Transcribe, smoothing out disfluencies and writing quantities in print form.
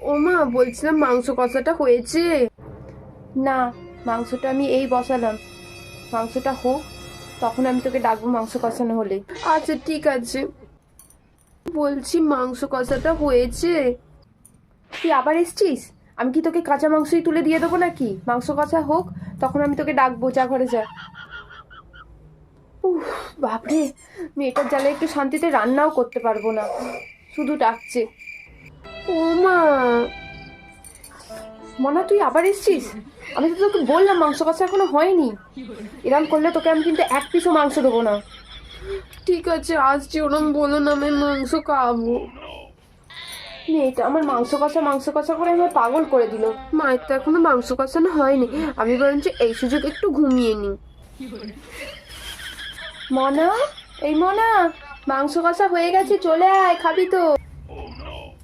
ও মা, বলছিলাম মাংস কষাটা হয়েছে? না, মাংসটা আমি এই বসালাম, মাংসটা হোক তখন আমি তোকে ডাকবো মাংস কষানো হলে। আচ্ছা ঠিক আছে। বলছি মাংস কষাটা হয়েছে? তুই আবার এসছিস? আমি কি তোকে কাঁচা মাংসই তুলে দিয়ে দেবো নাকি? মাংস কষা হোক তখন আমি তোকে ডাকবো, যা ঘরে যা। উফ, বাপরে, মেয়েটার জ্বালায় একটু শান্তিতে রান্নাও করতে পারবো না, শুধু ডাকছে। ও মা, মনা তুই আবার এসছিস? আমি তো তোকে বললাম মাংস কষা এখনো হয়নি। এরম করলে তোকে আমি কিন্তু এক পিসও মাংস দেবো না। ঠিক আছে আসছি, ওরম বলো না, আমি মাংস খাবো। মেয়েটা আমার মাংস কষা করে আমার পাগল করে দিল। মায়ের তো এখনো মাংস কষানো হয়নি, আমি বরঞ্চ এই সুযোগ একটু ঘুমিয়ে নি। মনা, এই মনা, মাংস কষা হয়ে গেছে, চলে আয়, খাবি তো?